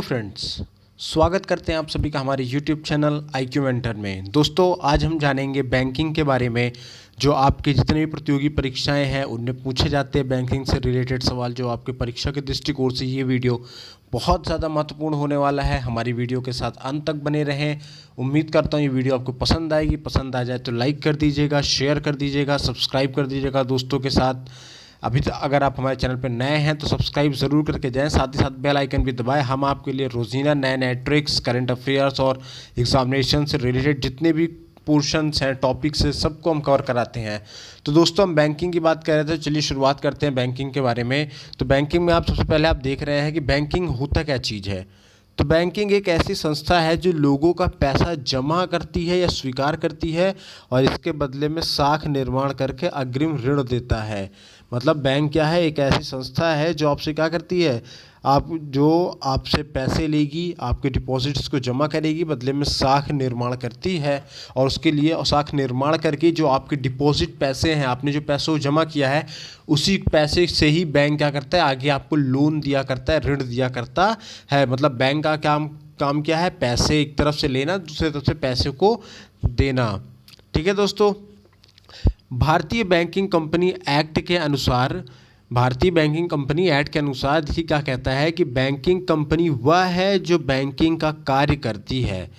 Hello friends, स्वागत करते हैं आप सभी का हमारे यूट्यूब चैनल IQ मेंटर में। दोस्तों, आज हम जानेंगे बैंकिंग के बारे में। जो आपके जितने भी प्रतियोगी परीक्षाएं हैं उनमें पूछे जाते हैं बैंकिंग से रिलेटेड सवाल, जो आपके परीक्षा के दृष्टिकोण से ये वीडियो बहुत ज़्यादा महत्वपूर्ण होने वाला है। हमारी वीडियो के साथ अंत तक बने रहें। उम्मीद करता हूँ ये वीडियो आपको पसंद आएगी। पसंद आ जाए तो लाइक कर दीजिएगा, शेयर कर दीजिएगा, सब्सक्राइब कर दीजिएगा दोस्तों के साथ। अभी तक अगर आप हमारे चैनल पर नए हैं तो सब्सक्राइब ज़रूर करके जाएं, साथ ही साथ बेल आइकन भी दबाएं। हम आपके लिए रोज़ाना नए नए ट्रिक्स, करंट अफेयर्स और एग्जामिनेशन से रिलेटेड जितने भी पोर्शंस हैं, टॉपिक्स हैं, सबको हम कवर कराते हैं। तो दोस्तों, हम बैंकिंग की बात कर रहे थे, चलिए शुरुआत करते हैं बैंकिंग के बारे में। तो बैंकिंग में आप सबसे पहले आप देख रहे हैं कि बैंकिंग होता क्या चीज़ है। तो बैंकिंग एक ऐसी संस्था है जो लोगों का पैसा जमा करती है या स्वीकार करती है और इसके बदले में साख निर्माण करके अग्रिम ऋण देता है। मतलब बैंक क्या है, एक ऐसी संस्था है जो आपसे क्या करती है, आपसे पैसे लेगी, आपके डिपॉजिट्स को जमा करेगी, बदले में साख निर्माण करती है। और उसके लिए साख निर्माण करके जो आपके डिपॉजिट पैसे हैं, आपने जो पैसों जमा किया है, उसी पैसे से ही बैंक क्या करता है, आगे आपको लोन दिया करता है, ऋण दिया करता है। मतलब बैंक का काम क्या है, पैसे एक तरफ से लेना, दूसरी तरफ से पैसे को देना। ठीक है दोस्तों, भारतीय बैंकिंग कंपनी एक्ट के अनुसार देखिए क्या कहता है कि बैंकिंग कंपनी वह है जो बैंकिंग का कार्य करती है।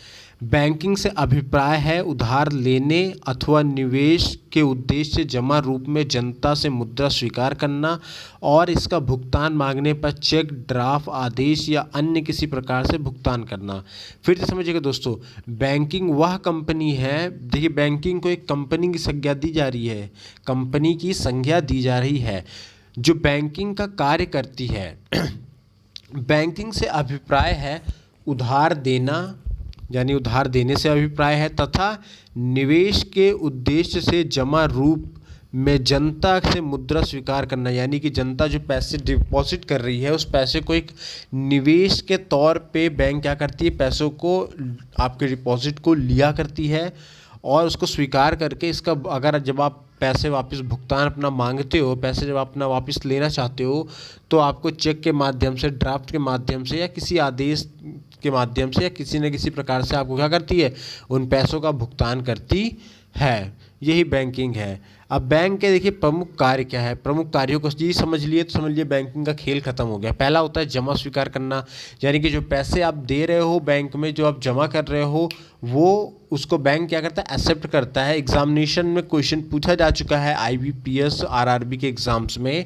बैंकिंग से अभिप्राय है उधार लेने अथवा निवेश के उद्देश्य से जमा रूप में जनता से मुद्रा स्वीकार करना और इसका भुगतान मांगने पर चेक, ड्राफ्ट, आदेश या अन्य किसी प्रकार से भुगतान करना। फिर से समझिएगा दोस्तों, बैंकिंग वह कंपनी है, देखिए बैंकिंग को एक कंपनी की संज्ञा दी जा रही है, कंपनी की संज्ञा दी जा रही है जो बैंकिंग का कार्य करती है। बैंकिंग से अभिप्राय है उधार देना, यानी उधार देने से अभिप्राय है, तथा निवेश के उद्देश्य से जमा रूप में जनता से मुद्रा स्वीकार करना, यानी कि जनता जो पैसे डिपॉजिट कर रही है उस पैसे को एक निवेश के तौर पे बैंक क्या करती है, पैसों को, आपके डिपॉजिट को लिया करती है और उसको स्वीकार करके इसका अगर जब आप पैसे वापस भुगतान अपना मांगते हो, पैसे जब अपना वापस लेना चाहते हो, तो आपको चेक के माध्यम से, ड्राफ्ट के माध्यम से या किसी आदेश के माध्यम से या किसी न किसी प्रकार से आपको क्या करती है, उन पैसों का भुगतान करती है। यही बैंकिंग है। अब बैंक के देखिए प्रमुख कार्य क्या है, प्रमुख कार्यों को जी समझ लिए तो समझ लिए बैंकिंग का खेल खत्म हो गया। पहला होता है जमा स्वीकार करना, यानी कि जो पैसे आप दे रहे हो बैंक में, जो आप जमा कर रहे हो, वो उसको बैंक क्या करता है, एक्सेप्ट करता है। एग्जामिनेशन में क्वेश्चन पूछा जा चुका है IBPS RRB के एग्जाम्स में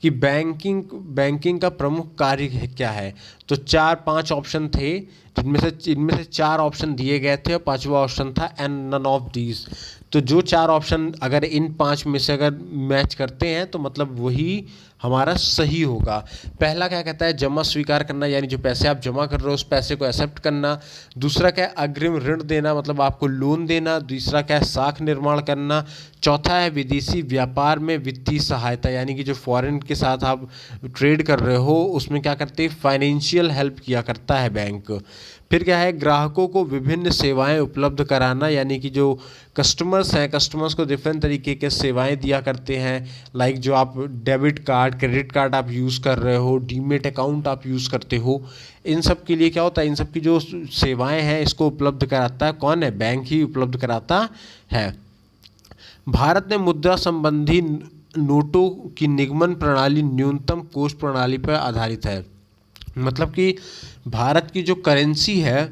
कि बैंकिंग का प्रमुख कार्य क्या है। तो 4-5 ऑप्शन थे, इनमें से 4 ऑप्शन दिए गए थे और 5वां ऑप्शन था एंड नन ऑफ दीज। तो जो 4 ऑप्शन अगर इन 5 में से अगर मैच करते हैं तो मतलब वही हमारा सही होगा। पहला क्या कहता है, जमा स्वीकार करना, यानी जो पैसे आप जमा कर रहे हो उस पैसे को एक्सेप्ट करना। दूसरा क्या है, अग्रिम ऋण देना, मतलब आपको लोन देना। तीसरा क्या है, साख निर्माण करना। चौथा है विदेशी व्यापार में वित्तीय सहायता, यानी कि जो फॉरेन के साथ आप ट्रेड कर रहे हो उसमें क्या करते हैं, फाइनेंशियल हेल्प किया करता है बैंक। फिर क्या है, ग्राहकों को विभिन्न सेवाएं उपलब्ध कराना, यानी कि जो कस्टमर्स हैं, कस्टमर्स को डिफरेंट तरीके के सेवाएं दिया करते हैं। लाइक जो आप डेबिट कार्ड, क्रेडिट कार्ड आप यूज़ कर रहे हो, डीमेट अकाउंट आप यूज़ करते हो, इन सब के लिए क्या होता है, इन सब की जो सेवाएं हैं इसको उपलब्ध कराता है कौन है, बैंक ही उपलब्ध कराता है। भारत में मुद्रा संबंधी नोटों की निगमन प्रणाली न्यूनतम कोष प्रणाली पर आधारित है। मतलब कि भारत की जो करेंसी है,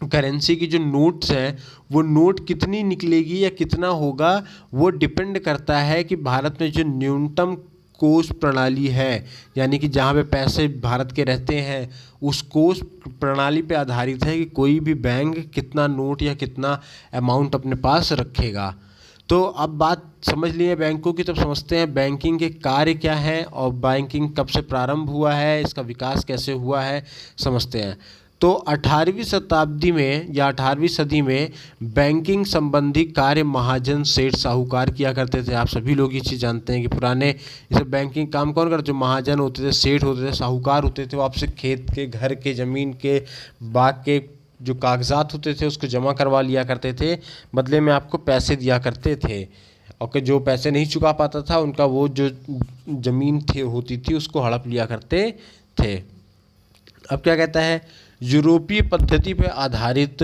करेंसी की जो नोट्स हैं, वो नोट कितनी निकलेगी या कितना होगा, वो डिपेंड करता है कि भारत में जो न्यूनतम कोष प्रणाली है, यानी कि जहाँ पे पैसे भारत के रहते हैं, उस कोष प्रणाली पे आधारित है कि कोई भी बैंक कितना नोट या कितना अमाउंट अपने पास रखेगा। तो अब बात समझ लिए बैंकों की, तब समझते हैं बैंकिंग के कार्य क्या हैं और बैंकिंग कब से प्रारंभ हुआ है, इसका विकास कैसे हुआ है, समझते हैं। तो 18वीं शताब्दी में या 18वीं सदी में बैंकिंग संबंधी कार्य महाजन, सेठ, साहूकार किया करते थे। आप सभी लोग ये चीज़ जानते हैं कि पुराने जैसे बैंकिंग काम कौन करते, जो महाजन होते थे, सेठ होते थे, साहूकार होते थे, वो आपसे खेत के, घर के, ज़मीन के, बाग के जो कागजात होते थे उसको जमा करवा लिया करते थे, बदले में आपको पैसे दिया करते थे। और जो पैसे नहीं चुका पाता था उनका वो जो ज़मीन होती थी उसको हड़प लिया करते थे। अब क्या कहता है, यूरोपीय पद्धति पर आधारित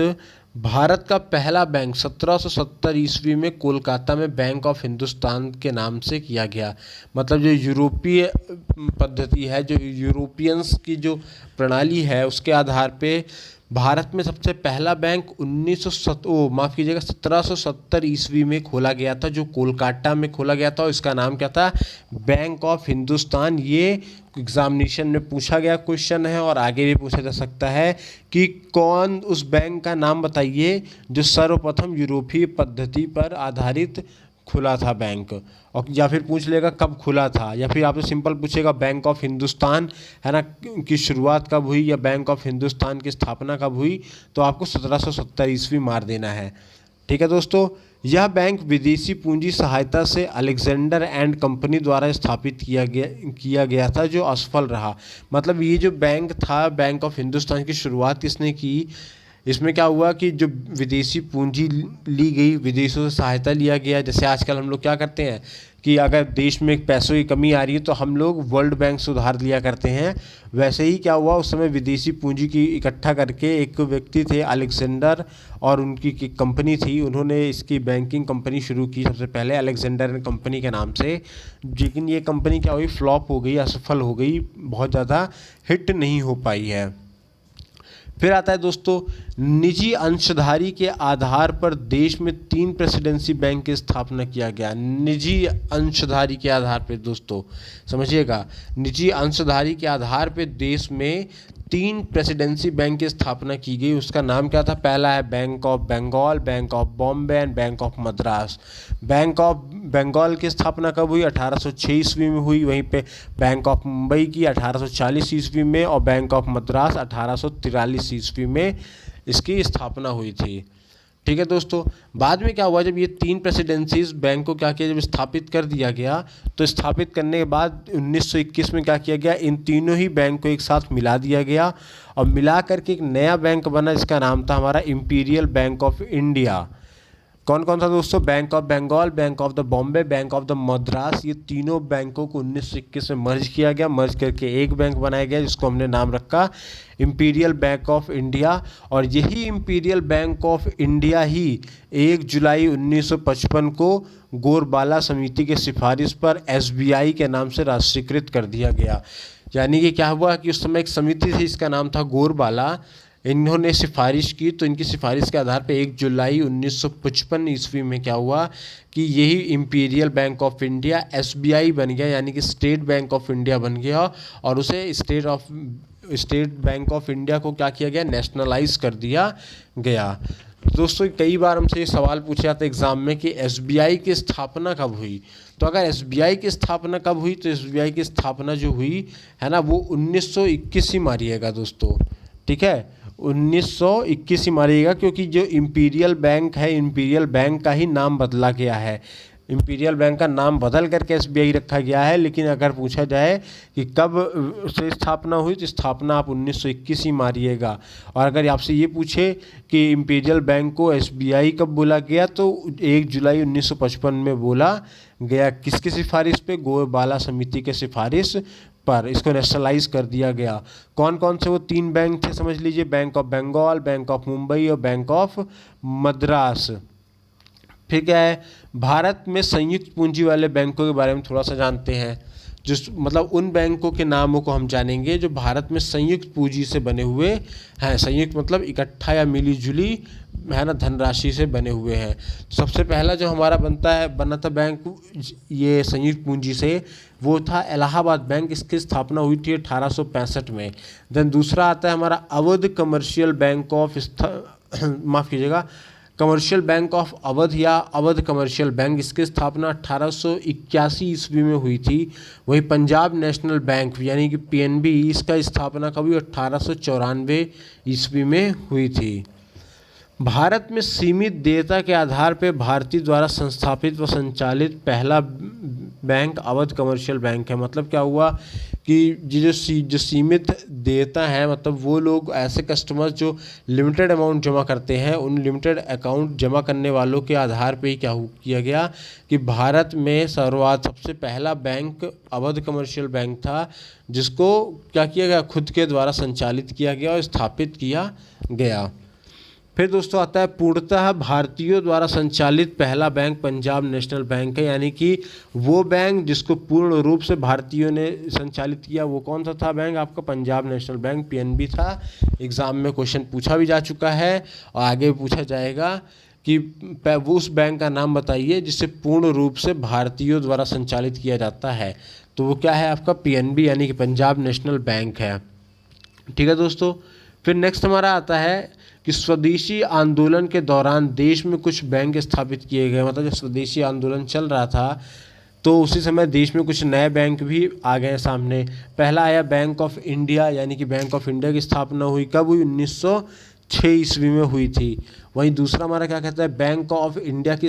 भारत का पहला बैंक 1770 ईस्वी में कोलकाता में बैंक ऑफ हिंदुस्तान के नाम से किया गया। मतलब जो यूरोपीय पद्धति है, जो यूरोपियंस की जो प्रणाली है, उसके आधार पे भारत में सबसे पहला बैंक 1770 ईस्वी में खोला गया था, जो कोलकाता में खोला गया था, और इसका नाम क्या था, बैंक ऑफ हिंदुस्तान। ये एग्जामिनेशन में पूछा गया क्वेश्चन है और आगे भी पूछा जा सकता है कि कौन उस बैंक का नाम बताइए जो सर्वप्रथम यूरोपीय पद्धति पर आधारित खुला था बैंक, और या फिर पूछ लेगा कब खुला था, या फिर आपसे सिंपल पूछेगा बैंक ऑफ हिंदुस्तान है ना की शुरुआत कब हुई, या बैंक ऑफ हिंदुस्तान की स्थापना कब हुई, तो आपको 1770 ईस्वी मार देना है। ठीक है दोस्तों, यह बैंक विदेशी पूंजी सहायता से अलेक्जेंडर एंड कंपनी द्वारा स्थापित किया गया था, जो असफल रहा। मतलब ये जो बैंक था, बैंक ऑफ हिंदुस्तान की शुरुआत किसने की, इसमें क्या हुआ कि जो विदेशी पूंजी ली गई, विदेशों से सहायता लिया गया। जैसे आजकल हम लोग क्या करते हैं कि अगर देश में पैसों की कमी आ रही है तो हम लोग वर्ल्ड बैंक से उधार लिया करते हैं। वैसे ही क्या हुआ, उस समय विदेशी पूंजी की इकट्ठा करके एक व्यक्ति थे अलेक्जेंडर, और उनकी कंपनी थी, उन्होंने इसकी बैंकिंग कंपनी शुरू की सबसे पहले अलेक्जेंडर एंड कंपनी के नाम से। लेकिन ये कंपनी क्या हुई, फ्लॉप हो गई, असफल हो गई, बहुत ज़्यादा हिट नहीं हो पाई है। फिर आता है दोस्तों, निजी अंशधारी के आधार पर देश में 3 प्रेसिडेंसी बैंक की स्थापना किया गया। निजी अंशधारी के आधार पर दोस्तों समझिएगा, निजी अंशधारी के आधार पर देश में 3 प्रेसिडेंसी बैंक की स्थापना की गई। उसका नाम क्या था, पहला है bank of Bengal, bank of Bombay and bank of Madras. Bank of Bengal की स्थापना कब हुई, 1806 ईस्वी में हुई। वहीं पे बैंक ऑफ मुंबई की 1840 ईस्वी में, और बैंक ऑफ मद्रास 1843 ईस्वी में इसकी स्थापना हुई थी। ठीक है दोस्तों, बाद में क्या हुआ, जब ये 3 प्रेसिडेंसीज बैंक को क्या किया, जब स्थापित कर दिया गया, तो स्थापित करने के बाद 1921 में क्या किया गया, इन तीनों ही बैंक को एक साथ मिला दिया गया, और मिला करके एक नया बैंक बना जिसका नाम था हमारा इंपीरियल बैंक ऑफ इंडिया। कौन कौन सा दोस्तों, bank of Bengal, bank of the Bombay, bank of the Madras, ये तीनों बैंकों को 1921 में मर्ज किया गया। मर्ज करके एक बैंक बनाया गया जिसको हमने नाम रखा इंपीरियल बैंक ऑफ इंडिया। और यही इंपीरियल बैंक ऑफ इंडिया ही 1 जुलाई 1955 को गोरबाला समिति के सिफारिश पर SBI के नाम से राष्ट्रीयकृत कर दिया गया। यानी कि क्या हुआ कि उस समय एक समिति थी, इसका नाम था गोरबाला, इन्होंने सिफारिश की, तो इनकी सिफारिश के आधार पे 1 जुलाई 1955 ईस्वी में क्या हुआ कि यही imperial bank of India SBI बन गया, यानी कि स्टेट बैंक ऑफ इंडिया बन गया, और उसे स्टेट बैंक ऑफ इंडिया को क्या किया गया, नेशनलाइज कर दिया गया। दोस्तों कई बार हमसे ये सवाल पूछा जाता है एग्ज़ाम में कि SBI की स्थापना कब हुई। तो अगर SBI की स्थापना कब हुई, तो SBI की स्थापना जो हुई है ना, वो 1921 ही मारिएगा दोस्तों। ठीक है, 1921 ही मारिएगा, क्योंकि जो इंपीरियल बैंक है, इंपीरियल बैंक का ही नाम बदला गया है। इंपीरियल बैंक का नाम बदल करके SBI रखा गया है। लेकिन अगर पूछा जाए कि कब से स्थापना हुई, तो स्थापना आप 1921 ही मारिएगा। और अगर आपसे ये पूछे कि इंपीरियल बैंक को SBI कब बोला गया, तो 1 जुलाई 1955 में बोला गया। किसकी सिफारिश पे, गोरबाला समिति के सिफारिश पर इसको नेशनलाइज कर दिया गया। कौन कौन से वो 3 बैंक थे समझ लीजिए, bank of Bengal, bank of Mumbai और बैंक ऑफ मद्रास। फिर क्या है, भारत में संयुक्त पूंजी वाले बैंकों के बारे में थोड़ा सा जानते हैं। जो मतलब उन बैंकों के नामों को हम जानेंगे जो भारत में संयुक्त पूंजी से बने हुए हैं। संयुक्त मतलब इकट्ठा या मिली जुली है ना धनराशि से बने हुए हैं। सबसे पहला जो हमारा बना था बैंक ये संयुक्त पूंजी से, वो था इलाहाबाद बैंक। इसकी स्थापना हुई थी 1865 में। देन दूसरा आता है हमारा अवध कमर्शियल बैंक ऑफ माफ़ कीजिएगा कमर्शियल बैंक ऑफ अवध या अवध कमर्शियल बैंक। इसकी स्थापना 1881 ईस्वी में हुई थी। वही पंजाब नेशनल बैंक यानी कि PNB, इसका स्थापना कब हुई, 1894 ईस्वी में हुई थी। भारत में सीमित देयता के आधार पर भारतीय द्वारा संस्थापित व संचालित पहला बैंक अवध कमर्शियल बैंक है। मतलब क्या हुआ कि ये जो सीमित देयता है, मतलब वो लोग ऐसे कस्टमर्स जो लिमिटेड अमाउंट जमा करते हैं, उन लिमिटेड अकाउंट जमा करने वालों के आधार पे ही किया गया कि भारत में सबसे पहला बैंक अवध कमर्शियल बैंक था, जिसको क्या किया गया, खुद के द्वारा संचालित किया गया और स्थापित किया गया। फिर दोस्तों आता है पूर्णतः भारतीयों द्वारा संचालित पहला बैंक पंजाब नेशनल बैंक है, यानी कि वो बैंक जिसको पूर्ण रूप से भारतीयों ने संचालित किया वो कौन सा था बैंक, आपका पंजाब नेशनल बैंक पीएनबी था। एग्ज़ाम में क्वेश्चन पूछा भी जा चुका है और आगे भी पूछा जाएगा कि वो उस बैंक का नाम बताइए जिसे पूर्ण रूप से भारतीयों द्वारा संचालित किया जाता है, तो वो क्या है आपका पीएनबी यानी कि पंजाब नेशनल बैंक है। ठीक है दोस्तों। फिर नेक्स्ट हमारा आता है कि स्वदेशी आंदोलन के दौरान देश में कुछ बैंक स्थापित किए गए, मतलब जब स्वदेशी आंदोलन चल रहा था तो उसी समय देश में कुछ नए बैंक भी आ गए सामने। पहला आया बैंक ऑफ इंडिया, यानी कि बैंक ऑफ इंडिया की स्थापना हुई, कब हुई, 1906 ईस्वी में हुई थी। वहीं दूसरा हमारा क्या कहता है, बैंक ऑफ इंडिया की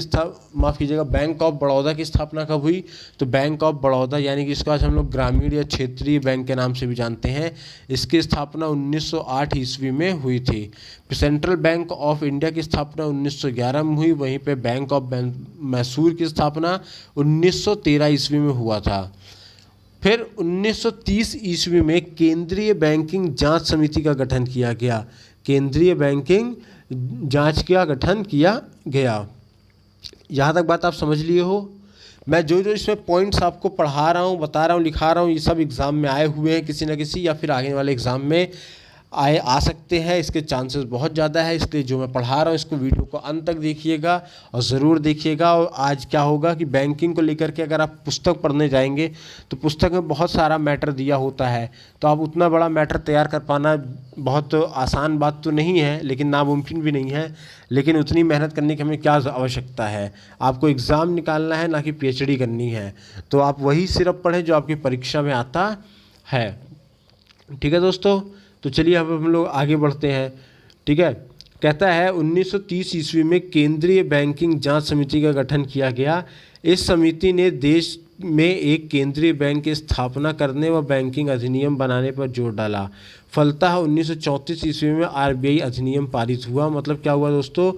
बैंक ऑफ बड़ौदा की स्थापना कब हुई, तो बैंक ऑफ बड़ौदा यानी कि इसको आज हम लोग ग्रामीण या क्षेत्रीय बैंक के नाम से भी जानते हैं, इसकी स्थापना 1908 ईस्वी में हुई थी। फिर सेंट्रल बैंक ऑफ इंडिया की स्थापना 1911 में हुई। वहीं पे बैंक ऑफ मैसूर की स्थापना 1913 ईस्वी में हुआ था। फिर 1930 ईस्वी में केंद्रीय बैंकिंग जांच समिति का गठन किया गया। केंद्रीय बैंकिंग जांच का गठन किया गया। यहाँ तक बात आप समझ लिए हो। मैं जो इसमें पॉइंट्स आपको पढ़ा रहा हूँ, बता रहा हूँ, लिखा रहा हूँ, ये सब एग्ज़ाम में आए हुए हैं किसी न किसी, या फिर आगे वाले एग्ज़ाम में आ सकते हैं, इसके चांसेस बहुत ज़्यादा है। इसलिए जो मैं पढ़ा रहा हूँ इसको वीडियो को अंत तक देखिएगा और ज़रूर देखिएगा। और आज क्या होगा कि बैंकिंग को लेकर के अगर आप पुस्तक पढ़ने जाएंगे तो पुस्तक में बहुत सारा मैटर दिया होता है, तो आप उतना बड़ा मैटर तैयार कर पाना बहुत आसान बात तो नहीं है, लेकिन नामुमकिन भी नहीं है। लेकिन उतनी मेहनत करने की हमें क्या आवश्यकता है, आपको एग्ज़ाम निकालना है, ना कि पीएचडी करनी है। तो आप वही सिर्फ पढ़ें जो आपकी परीक्षा में आता है। ठीक है दोस्तों, तो चलिए अब हम लोग आगे बढ़ते हैं। ठीक है, कहता है 1930 ईस्वी में केंद्रीय बैंकिंग जांच समिति का गठन किया गया। इस समिति ने देश में एक केंद्रीय बैंक की स्थापना करने व बैंकिंग अधिनियम बनाने पर जोर डाला। फलतः 1934 ईस्वी में आरबीआई अधिनियम पारित हुआ। मतलब क्या हुआ दोस्तों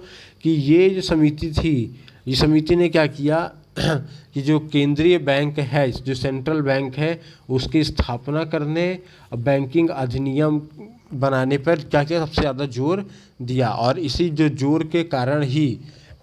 कि ये जो समिति थी, ये समिति ने क्या किया कि जो केंद्रीय बैंक है, जो सेंट्रल बैंक है, उसकी स्थापना करने और बैंकिंग अधिनियम बनाने पर क्या किया, सबसे ज़्यादा जोर दिया। और इसी जो जोर के कारण ही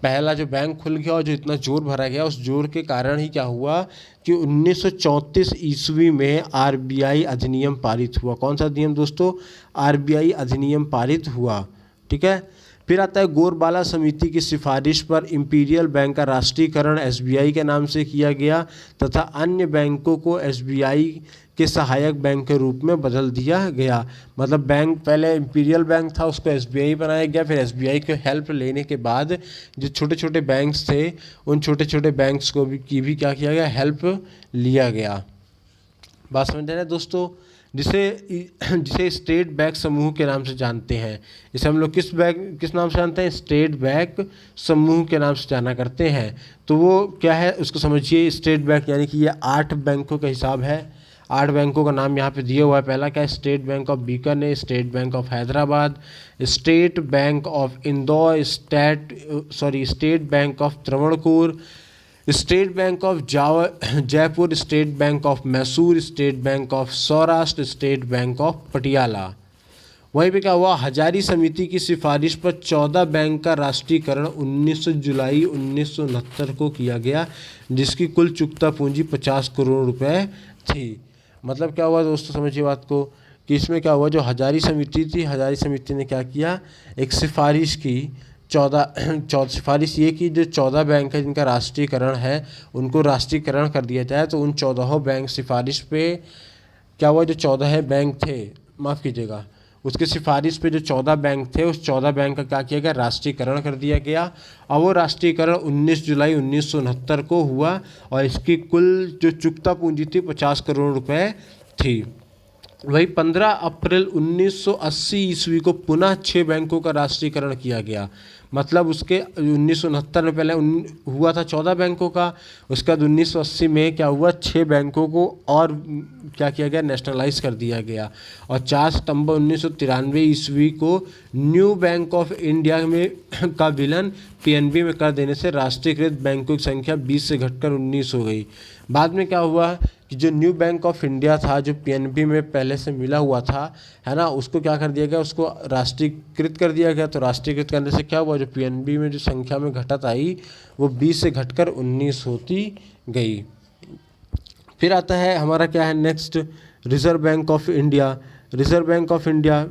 पहला जो बैंक खुल गया और जो इतना जोर भरा गया, उस जोर के कारण ही क्या हुआ कि 1934 ईस्वी में आरबीआई अधिनियम पारित हुआ। कौन सा अधिनियम दोस्तों, आरबीआई अधिनियम पारित हुआ। ठीक है, फिर आता है गोरबाला समिति की सिफारिश पर इंपीरियल बैंक का राष्ट्रीयकरण एसबीआई के नाम से किया गया तथा अन्य बैंकों को एसबीआई के सहायक बैंक के रूप में बदल दिया गया। मतलब बैंक पहले इंपीरियल बैंक था, उसको एसबीआई बनाया गया। फिर एसबीआई की हेल्प लेने के बाद जो छोटे छोटे बैंक्स थे, उन छोटे छोटे बैंक्स को भी क्या किया गया, हेल्प लिया गया। बात समझ रहे हैं दोस्तों। जिसे स्टेट बैंक समूह के नाम से जानते हैं। इसे हम लोग किस नाम से जानते हैं, स्टेट बैंक समूह के नाम से जाना करते हैं। तो वो क्या है उसको समझिए। स्टेट बैंक यानी कि ये 8 बैंकों का हिसाब है। 8 बैंकों का नाम यहाँ पे दिया हुआ है। पहला क्या है, state bank of Bikaner, state bank of Hyderabad, state bank of Indore, state bank of Travancore, state bank of Jaipur, state bank of Mysore, state bank of Saurashtra, state bank of Patiala. वहीं पे क्या हुआ, हजारी समिति की सिफारिश पर 14 बैंक का राष्ट्रीयकरण 19 जुलाई 1969 को किया गया, जिसकी कुल चुकता पूंजी 50 करोड़ रुपए थी। मतलब क्या हुआ दोस्तों, समझिए बात को कि इसमें क्या हुआ, जो हजारी समिति थी, हजारी समिति ने क्या किया, एक सिफारिश की 14 सिफारिश ये कि जो 14 बैंक है जिनका राष्ट्रीयकरण है, उनको राष्ट्रीयकरण कर दिया जाए। तो उन 14 बैंक सिफारिश पे क्या हुआ, जो 14 बैंक थे, माफ़ कीजिएगा, उसकी सिफारिश पे जो 14 बैंक थे, उस 14 बैंक का क्या किया गया, राष्ट्रीयकरण कर दिया गया। और वो राष्ट्रीयकरण 19 जुलाई 1969 को हुआ और इसकी कुल जो चुकता पूंजी थी 50 करोड़ रुपए थी। वही 15 अप्रैल 1980 ईस्वी को पुनः 6 बैंकों का राष्ट्रीयकरण किया गया। मतलब उसके 1969 में पहले हुआ था 14 बैंकों का, उसके बाद 1980 में क्या हुआ 6 बैंकों को और क्या किया गया, नेशनलाइज कर दिया गया। और 4 सितंबर 1993 ईस्वी को न्यू बैंक ऑफ इंडिया में का विलय पीएनबी में कर देने से राष्ट्रीयकृत बैंकों की संख्या 20 से घटकर 19 हो गई। बाद में क्या हुआ कि जो न्यू बैंक ऑफ इंडिया था, जो पीएनबी में पहले से मिला हुआ था, है ना, उसको क्या कर दिया गया, उसको राष्ट्रीयकृत कर दिया गया। तो राष्ट्रीयकृत करने से क्या हुआ, जो पीएनबी में जो संख्या में घटत आई वो 20 से घटकर 19 होती गई। फिर आता है हमारा क्या है next, reserve bank of India. Reserve bank of India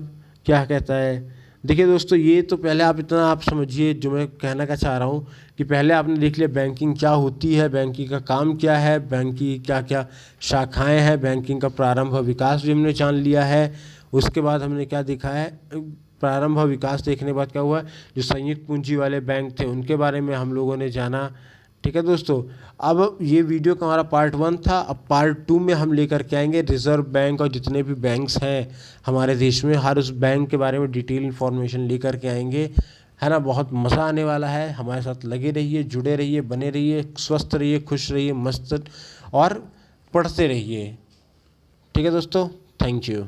क्या कहता है। देखिए दोस्तों, ये तो पहले आप इतना आप समझिए, जो मैं कहना क्या चाह रहा हूँ कि पहले आपने देख लिया बैंकिंग क्या होती है, बैंकिंग का काम क्या है, बैंक की क्या क्या शाखाएं हैं, बैंकिंग का प्रारंभ और विकास भी हमने जान लिया है। उसके बाद हमने क्या देखा है, प्रारंभ और विकास देखने के बाद क्या हुआ, जो संयुक्त पूंजी वाले बैंक थे उनके बारे में हम लोगों ने जाना। ठीक है दोस्तों, अब ये वीडियो का हमारा पार्ट 1 था। अब पार्ट 2 में हम लेकर के आएंगे रिजर्व बैंक और जितने भी बैंक्स हैं हमारे देश में, हर उस बैंक के बारे में डिटेल इन्फॉर्मेशन लेकर के आएंगे, है ना। बहुत मज़ा आने वाला है, हमारे साथ लगे रहिए, जुड़े रहिए, बने रहिए, स्वस्थ रहिए, खुश रहिए, मस्त और पढ़ते रहिए। ठीक है दोस्तों, थैंक यू।